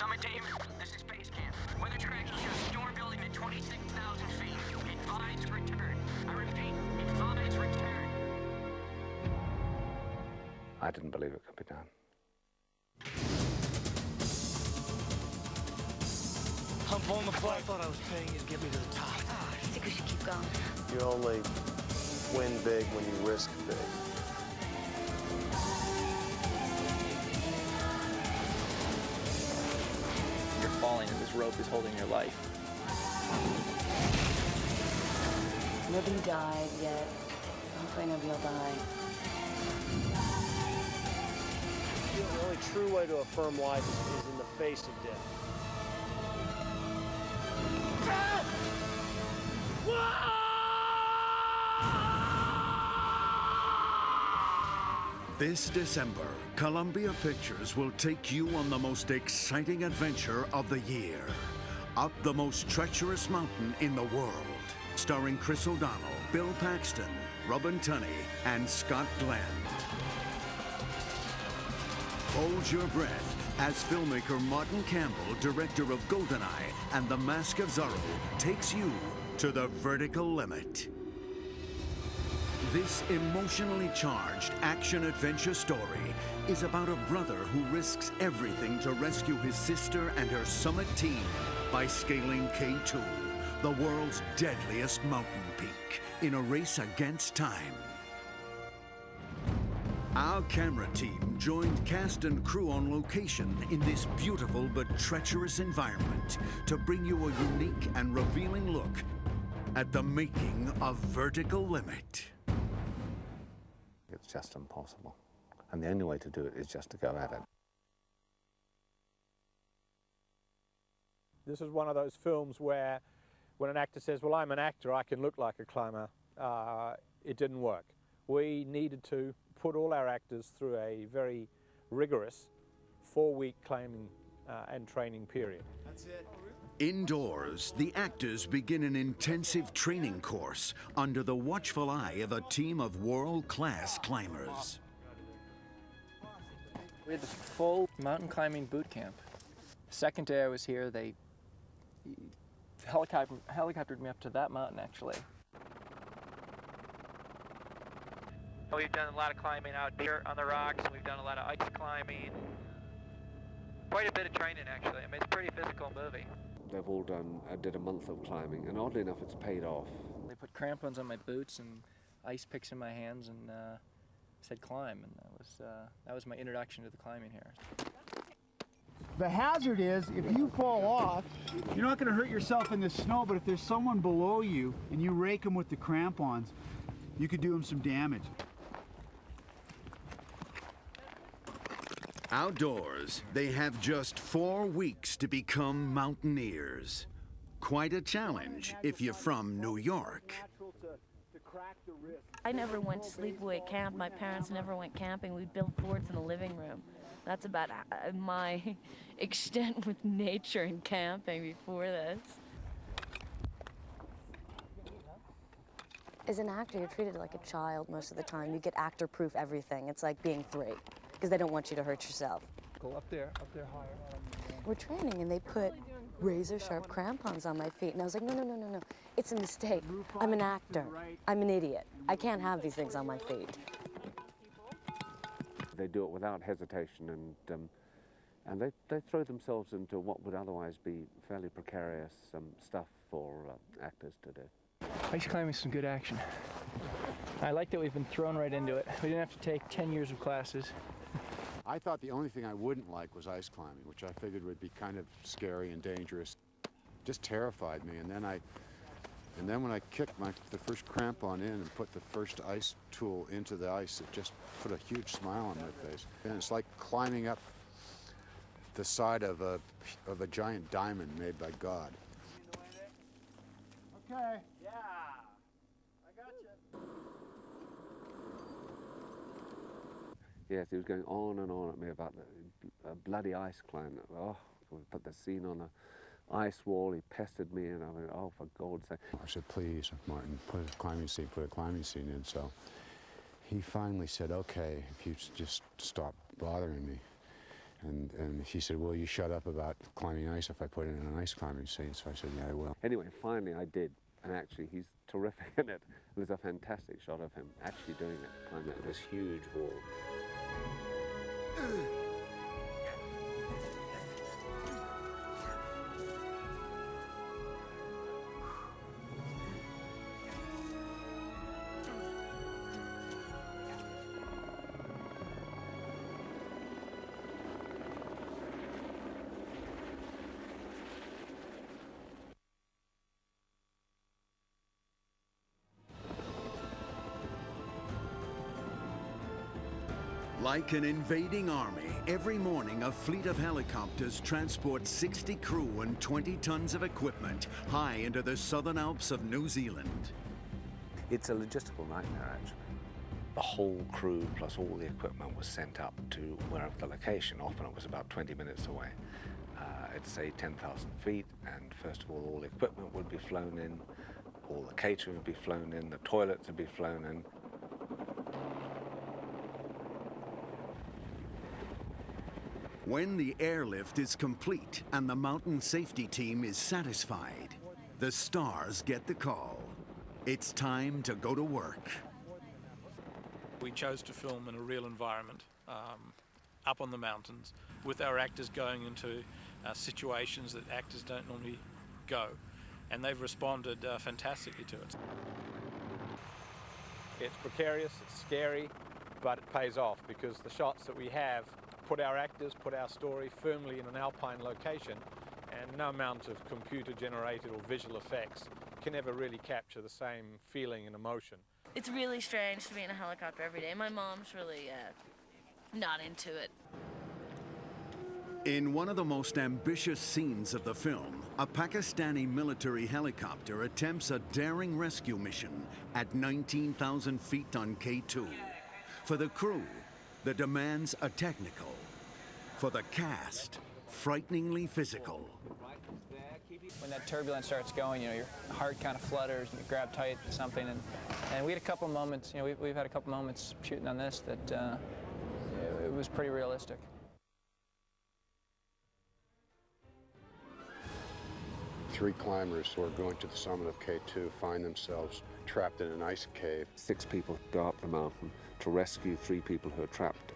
Summit team, this is Base Camp. Weather tracking shows storm building to 26,000 feet. Advise return. I repeat, advise return. I didn't believe it could be done. I'm pulling the plug. I thought I was paying you to get me to the top. I think we should keep going. You only win big when you risk big. You're falling and this rope is holding your life. Nobody died yet. Hopefully nobody will die. The only true way to affirm life is in the face of death. This December, Columbia Pictures will take you on the most exciting adventure of the year. Up the most treacherous mountain in the world. Starring Chris O'Donnell, Bill Paxton, Robin Tunney, and Scott Glenn. Hold your breath as filmmaker Martin Campbell, director of GoldenEye and The Mask of Zorro, takes you to the vertical limit. This emotionally charged action-adventure story is about a brother who risks everything to rescue his sister and her Summit team by scaling K2, the world's deadliest mountain peak, in a race against time. Our camera team joined cast and crew on location in this beautiful but treacherous environment to bring you a unique and revealing look at the making of Vertical Limit. It's just impossible. And the only way to do it is just to go at it. This is one of those films where when an actor says, well, I'm an actor, I can look like a climber, it didn't work. We needed to put all our actors through a very rigorous 4-week climbing and training period. That's it. Indoors, the actors begin an intensive training course under the watchful eye of a team of world-class climbers. We had the full mountain climbing boot camp. The second day I was here, they helicoptered me up to that mountain, actually. We've done a lot of climbing out here on the rocks. We've done a lot of ice climbing. Quite a bit of training, actually. I mean, it's a pretty physical movie. They've all did a month of climbing, and oddly enough, it's paid off. They put crampons on my boots and ice picks in my hands and said climb, and that was my introduction to the climbing here. The hazard is, if you fall off, you're not going to hurt yourself in the snow, but if there's someone below you and you rake them with the crampons, you could do them some damage. Outdoors, they have just 4 weeks to become mountaineers. Quite a challenge if you're from New York. I never went to sleepaway camp. My parents never went camping. We built forts in the living room. That's about my extent with nature and camping before this. As an actor, you're treated like a child most of the time. You get actor-proof everything. It's like being 3, because they don't want you to hurt yourself. Go up there higher. We're training, and they put razor-sharp crampons on my feet. And I was like, no. It's a mistake. I'm an actor. I'm an idiot. I can't have these things on my feet. They do it without hesitation, and they throw themselves into what would otherwise be fairly precarious stuff for actors to do. Ice climbing is some good action. I like that we've been thrown right into it. We didn't have to take 10 years of classes. I thought the only thing I wouldn't like was ice climbing, which I figured would be kind of scary and dangerous. Just terrified me. And then when I kicked the first crampon in and put the first ice tool into the ice, it just put a huge smile on my face. And it's like climbing up the side of a giant diamond made by God. Okay. Yeah. I got you. Yes, he was going on and on at me about the bloody ice climb. Oh, we put the scene on the ice wall. He pestered me, and I went, oh, for God's sake. I said, please, Martin, put a climbing scene in. So he finally said, okay, if you just stop bothering me. And he said, well, you shut up about climbing ice if I put it in an ice climbing scene. So I said, yeah, I will. Anyway, finally I did. And actually, he's terrific in it. It was a fantastic shot of him actually doing it, climbing this huge wall. Like an invading army, every morning a fleet of helicopters transports 60 crew and 20 tons of equipment high into the southern Alps of New Zealand. It's a logistical nightmare, actually. The whole crew plus all the equipment was sent up to wherever the location. Often it was about 20 minutes away. It's, say, 10,000 feet, and first of all the equipment would be flown in, all the catering would be flown in, the toilets would be flown in. When the airlift is complete and the mountain safety team is satisfied, the stars get the call. It's time to go to work. We chose to film in a real environment, up on the mountains, with our actors going into situations that actors don't normally go. And they've responded fantastically to it. It's precarious, it's scary, but it pays off because the shots that we have put our actors, put our story firmly in an alpine location, and no amount of computer-generated or visual effects can ever really capture the same feeling and emotion. It's really strange to be in a helicopter every day. My mom's really not into it. In one of the most ambitious scenes of the film, a Pakistani military helicopter attempts a daring rescue mission at 19,000 feet on K2. For the crew, the demands are technical. For the cast, frighteningly physical. When that turbulence starts going, your heart kind of flutters and you grab tight to something. And we had a couple moments, we've had a couple moments shooting on this that it was pretty realistic. Three climbers who are going to the summit of K2 find themselves trapped in an ice cave. 6 people go up the mountain to rescue 3 people who are trapped.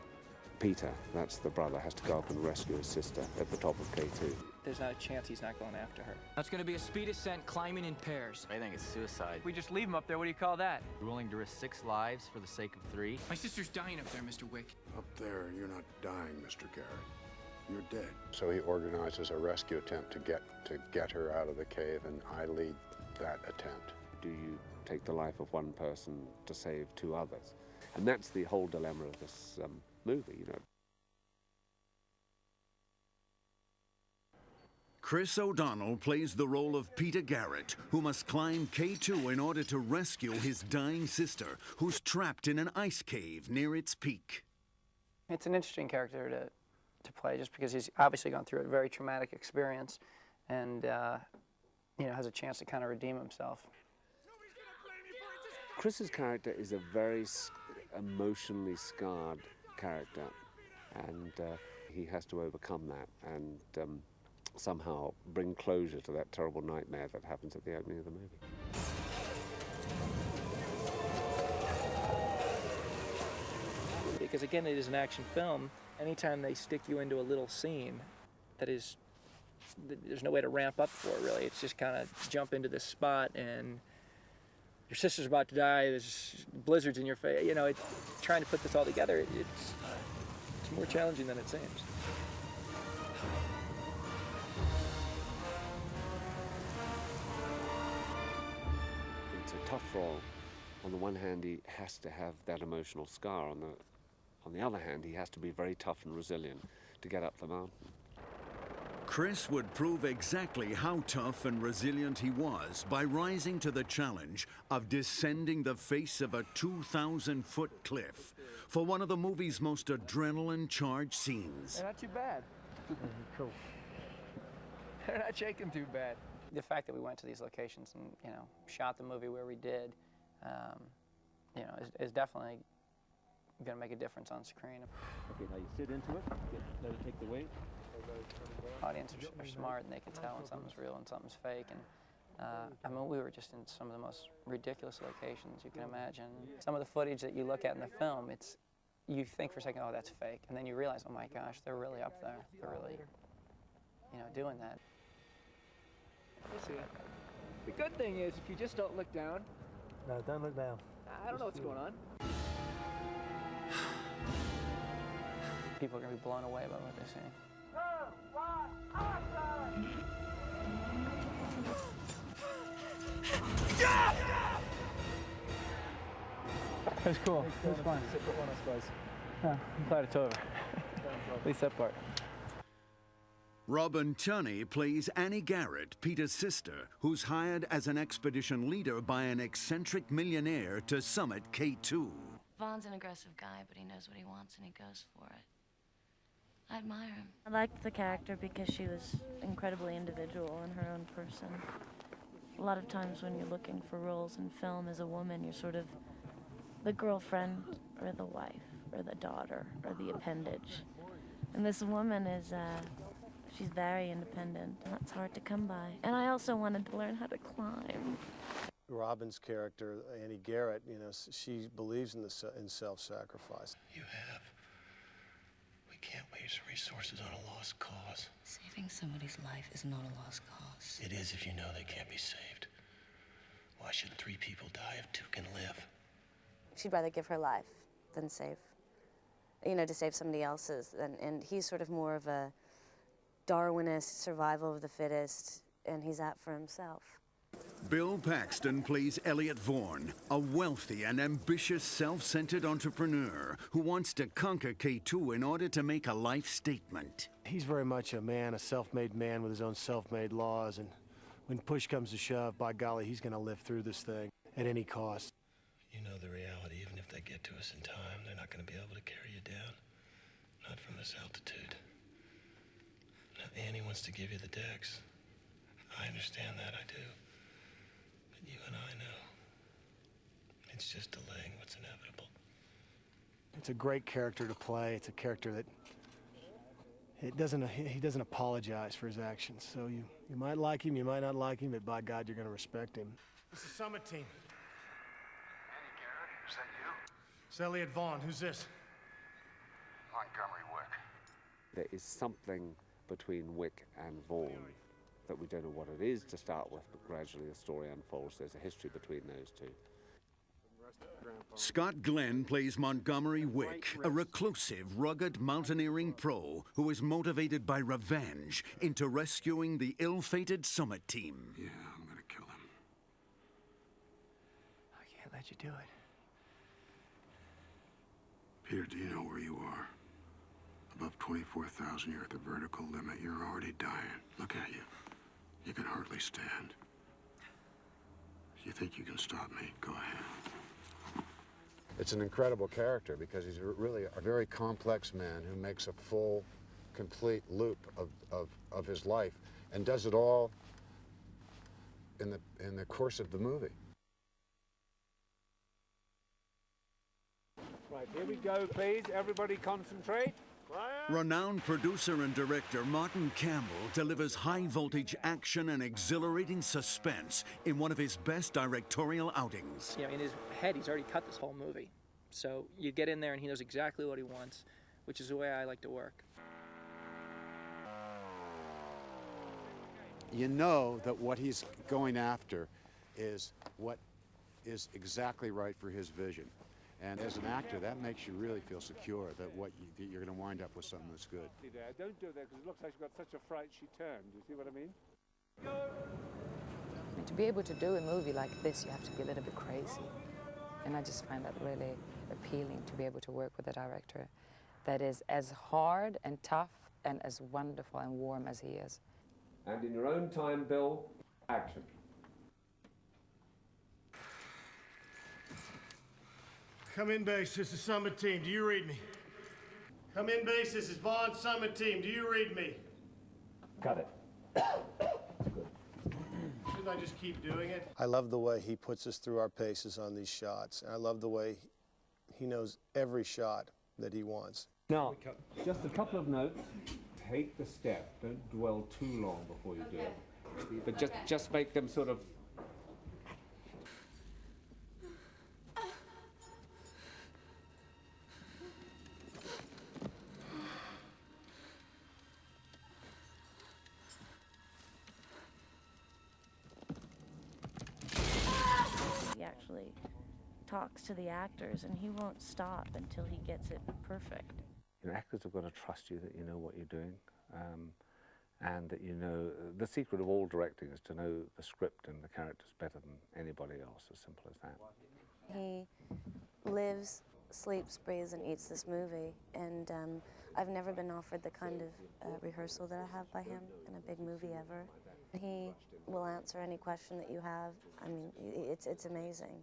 Peter, that's the brother, has to go up and rescue his sister at the top of K2. There's not a chance he's not going after her. That's going to be a speed ascent climbing in pairs. I think it's suicide. We just leave him up there, what do you call that? You're willing to risk 6 lives for the sake of 3? My sister's dying up there, Mr. Wick. Up there, you're not dying, Mr. Garrett. You're dead. So he organizes a rescue attempt to get her out of the cave, and I lead that attempt. Do you take the life of one person to save 2 others? And that's the whole dilemma of this movie, Chris O'Donnell plays the role of Peter Garrett, who must climb K2 in order to rescue his dying sister, who's trapped in an ice cave near its peak. It's an interesting character to play just because he's obviously gone through a very traumatic experience and has a chance to kind of redeem himself. Chris's character is a very emotionally scarred character, and he has to overcome that and somehow bring closure to that terrible nightmare that happens at the opening of the movie. Because again, it is an action film. Anytime they stick you into a little scene that is, there's no way to ramp up for it really. It's just kind of jump into this spot and your sister's about to die, there's blizzards in your face. Trying to put this all together, it's more challenging than it seems. It's a tough role. On the one hand, he has to have that emotional scar. On the other hand, he has to be very tough and resilient to get up the mountain. Chris would prove exactly how tough and resilient he was by rising to the challenge of descending the face of a 2,000-foot cliff for one of the movie's most adrenaline-charged scenes. They're not too bad. Cool. They're not shaking too bad. The fact that we went to these locations and, shot the movie where we did, is definitely going to make a difference on screen. Okay, now you sit into it, let it take the weight. Audiences are smart and they can tell when something's real and something's fake. And I mean, we were just in some of the most ridiculous locations you can imagine. Some of the footage that you look at in the film, you think for a second, oh, that's fake. And then you realize, oh my gosh, they're really up there. They're really, doing that. You see it. The good thing is, if you just don't look down. No, don't look down. I don't know what's going on. People are going to be blown away by what they see. That's cool. That's fun. Separate one, I suppose. I'm glad it's over. At least that part. Robin Tunney plays Annie Garrett, Peter's sister, who's hired as an expedition leader by an eccentric millionaire to summit K2. Vaughn's an aggressive guy, but he knows what he wants and he goes for it. I admire him. I liked the character because she was incredibly individual in her own person. A lot of times when you're looking for roles in film as a woman, you're sort of the girlfriend or the wife or the daughter or the appendage. And this woman is, she's very independent, and that's hard to come by. And I also wanted to learn how to climb. Robin's character, Annie Garrett, she believes in self-sacrifice. You have. We can't waste resources on a lost cause. Saving somebody's life is not a lost cause. It is if you know they can't be saved. Why should 3 people die if 2 can live? She'd rather give her life than save, to save somebody else's. And he's sort of more of a Darwinist, survival of the fittest, and he's out for himself. Bill Paxton plays Elliot Vaughan, a wealthy and ambitious self-centered entrepreneur who wants to conquer K2 in order to make a life statement. He's very much a man, a self-made man with his own self-made laws, and when push comes to shove, by golly, he's going to live through this thing at any cost. You know the reality, even if they get to us in time, they're not going to be able to carry you down. Not from this altitude. Now, Annie wants to give you the decks. I understand that, I do. But you and I know. It's just delaying what's inevitable. It's a great character to play. It's a character that he doesn't apologize for his actions. So you might like him, you might not like him, but by God, you're going to respect him. This is Summit Team. Annie Garrett, is that you? It's Elliot Vaughn. Who's this? Montgomery Wick. There is something between Wick and Vaughan that we don't know what it is to start with, but gradually the story unfolds. There's a history between those two. Scott Glenn plays Montgomery Wick, a reclusive, rugged mountaineering pro who is motivated by revenge into rescuing the ill-fated Summit Team. Yeah, I'm gonna kill him. I can't let you do it. Peter, do you know where you are? Above 24,000, you're at the vertical limit. You're already dying. Look at you. You can hardly stand. You think you can stop me? Go ahead. It's an incredible character because he's really a very complex man who makes a full, complete loop of his life and does it all in the course of the movie. Right, here we go, please. Everybody concentrate. Renowned producer and director Martin Campbell delivers high-voltage action and exhilarating suspense in one of his best directorial outings. In his head, he's already cut this whole movie. So you get in there and he knows exactly what he wants, which is the way I like to work. You know that what he's going after is what is exactly right for his vision. And as an actor, that makes you really feel secure that that you're going to wind up with something that's good. Don't do that because it looks like she's got such a fright she turned. Do you see what I mean? To be able to do a movie like this, you have to be a little bit crazy. And I just find that really appealing to be able to work with a director that is as hard and tough and as wonderful and warm as he is. And in your own time, Bill, action. Come in, base. This is Summit Team. Do you read me? Come in, base. This is Vaughn, Summit Team. Do you read me? Got it. Shouldn't I just keep doing it? I love the way he puts us through our paces on these shots. And I love the way he knows every shot that he wants. Now, just a couple of notes. Take the step. Don't dwell too long before you do it. But just make them sort of... He actually talks to the actors, and he won't stop until he gets it perfect. You know, actors have got to trust you that you know what you're doing, and that you know... The secret of all directing is to know the script and the characters better than anybody else, as simple as that. He lives, sleeps, breathes, and eats this movie, and I've never been offered the kind of rehearsal that I have by him in a big movie ever. He will answer any question that you have. I mean, it's amazing.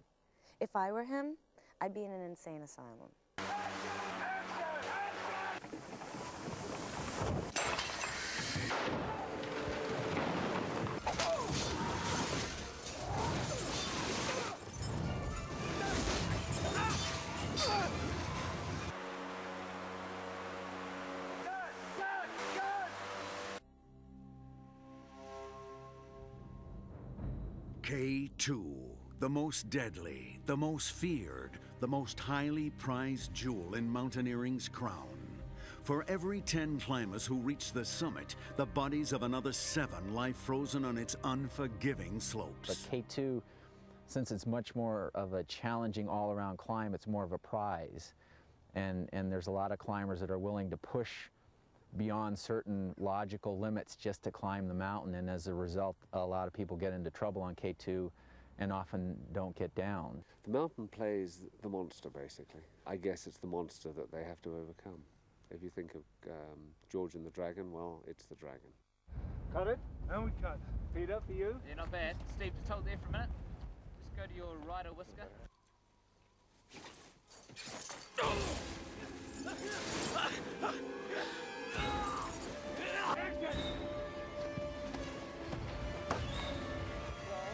If I were him, I'd be in an insane asylum. K2, the most deadly, the most feared, the most highly prized jewel in mountaineering's crown. For every 10 climbers who reach the summit, the bodies of another 7 lie frozen on its unforgiving slopes. But K2, since it's much more of a challenging all-around climb, it's more of a prize. And there's a lot of climbers that are willing to push beyond certain logical limits just to climb the mountain, and as a result, a lot of people get into trouble on K2 and often don't get down. The mountain plays the monster, basically. I guess it's the monster that they have to overcome. If you think of George and the Dragon, well, it's the dragon. Cut it, and we cut. Feet up for you. Yeah, not bad. Steve, just hold there for a minute. Just go to your rider whisker.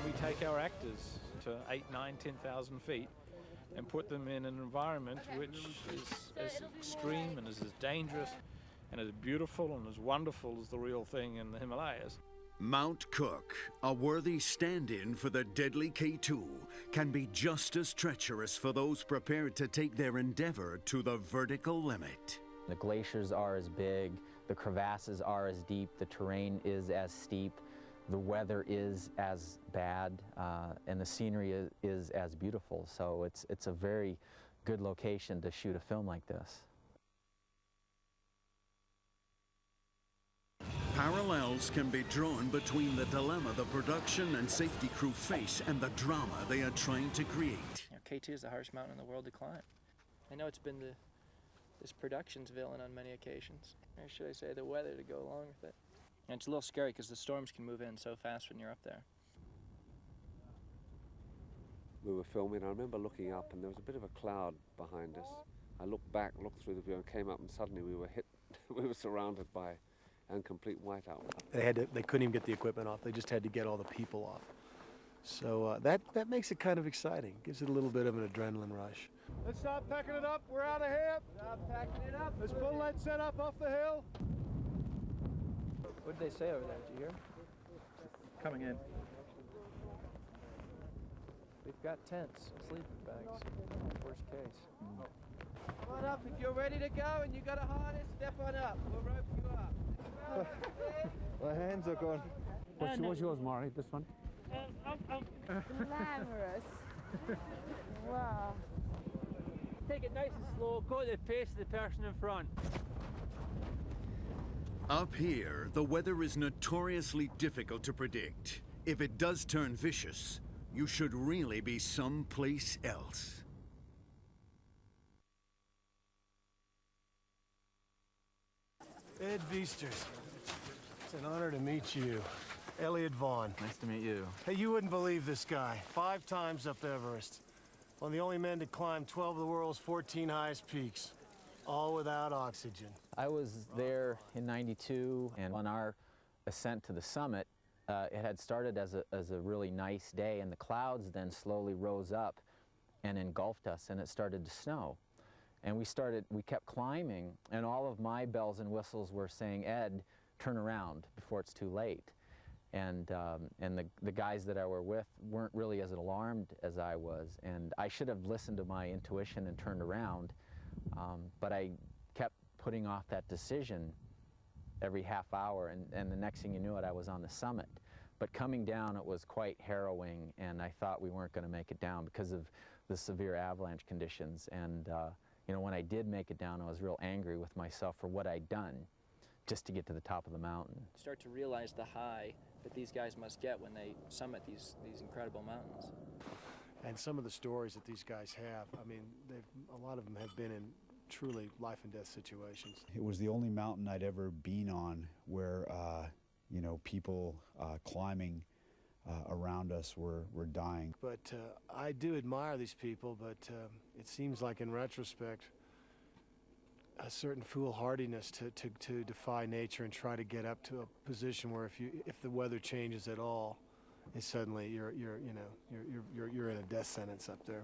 We take our actors to 8, 9, 10,000 feet and put them in an environment which is as extreme and is as dangerous and as beautiful and as wonderful as the real thing in the Himalayas. Mount Cook, a worthy stand-in for the deadly K2, can be just as treacherous for those prepared to take their endeavor to the vertical limit. The glaciers are as big, the crevasses are as deep, the terrain is as steep, the weather is as bad, and the scenery is as beautiful. So it's a very good location to shoot a film like this. Parallels can be drawn between the dilemma the production and safety crew face and the drama they are trying to create. You know, K2 is the hardest mountain in the world to climb. I know it's been this production's villain on many occasions, or should I say the weather to go along with it. And it's a little scary because the storms can move in so fast when you're up there. We were filming, I remember looking up and there was a bit of a cloud behind us. I looked back, looked through the view and came up, and suddenly we were hit, we were surrounded by complete whiteout. They couldn't even get the equipment off. They just had to get all the people off. So that makes it kind of exciting. Gives it a little bit of an adrenaline rush. Let's stop packing it up. We're out of here. Stop packing it up. Let's pull that set up off the hill. What did they say over there? Did you hear? Coming in. We've got tents, sleeping bags. Worst case. Come on up if you're ready to go and you got a harness. Step on up. We'll rope you up. My hands are gone. What's yours, Maury? This one? Glamorous. Wow. Take it nice and slow. Go at the pace of the person in front. Up here, the weather is notoriously difficult to predict. If it does turn vicious, you should really be someplace else. Ed Viesters. It's an honor to meet you. Elliot Vaughn. Nice to meet you. Hey, you wouldn't believe this guy. 5 times up Everest. One of the only men to climb 12 of the world's 14 highest peaks. All without oxygen. I was there in '92, and on our ascent to the summit, it had started as a really nice day, and the clouds then slowly rose up and engulfed us, and it started to snow. And we kept climbing, and all of my bells and whistles were saying, Ed, turn around before it's too late. And the guys that I were with weren't really as alarmed as I was, and I should have listened to my intuition and turned around, but I kept putting off that decision every half hour, and the next thing you knew it, I was on the summit. But coming down, it was quite harrowing, and I thought we weren't going to make it down because of the severe avalanche conditions. And you know, when I did make it down, I was real angry with myself for what I'd done just to get to the top of the mountain. Start to realize the high that these guys must get when they summit these incredible mountains. And some of the stories that these guys have, I mean, a lot of them have been in truly life and death situations. It was the only mountain I'd ever been on where, you know, people climbing around us were dying. But I do admire these people, but it seems like in retrospect, a certain foolhardiness to defy nature and try to get up to a position where if the weather changes at all, and suddenly you're in a death sentence up there.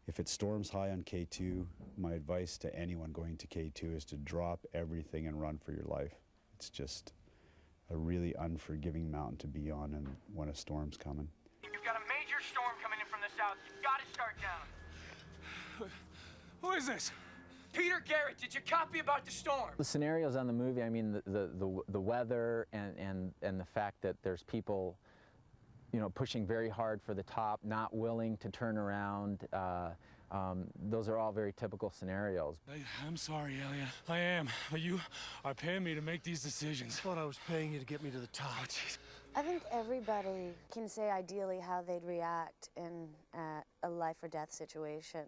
If it storms high on K2, my advice to anyone going to K2 is to drop everything and run for your life. It's just a really unforgiving mountain to be on, and when a storm's coming. You've got a major storm coming in from the south. You've got to start down. Who is this? Peter Garrett, did you copy about the storm? The scenarios on the movie, I mean, the weather and the fact that there's people, you know, pushing very hard for the top, not willing to turn around. Those are all very typical scenarios. I'm sorry, Elliot. I am. But you are paying me to make these decisions. I thought I was paying you to get me to the top. I think everybody can say ideally how they'd react in a life or death situation.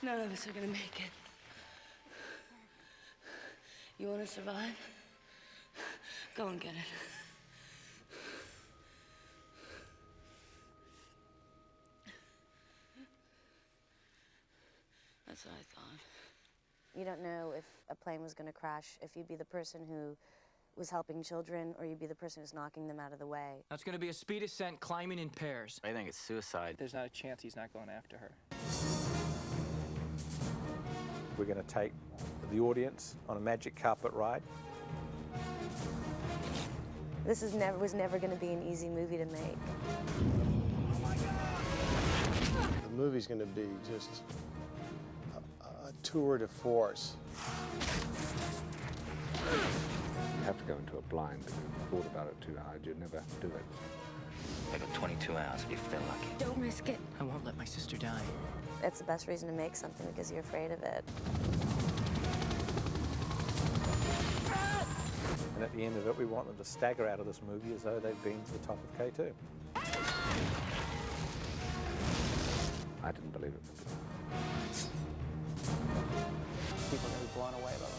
None of us are gonna make it. You wanna survive? Go and get it. That's what I thought. You don't know if a plane was going to crash, if you'd be the person who was helping children, or you'd be the person who's knocking them out of the way. That's going to be a speed ascent climbing in pairs. I think it's suicide. There's not a chance he's not going after her. We're going to take the audience on a magic carpet ride. This was never going to be an easy movie to make. The movie's going to be just a tour de force. You have to go into it blind. If you thought about it too hard, you'd never do it. They got 22 hours if they're lucky. Don't risk it. I won't let my sister die. It's the best reason to make something, because you're afraid of it. And at the end of it, we want them to stagger out of this movie as though they've been to the top of K2. I didn't believe it. People are going to be blown away by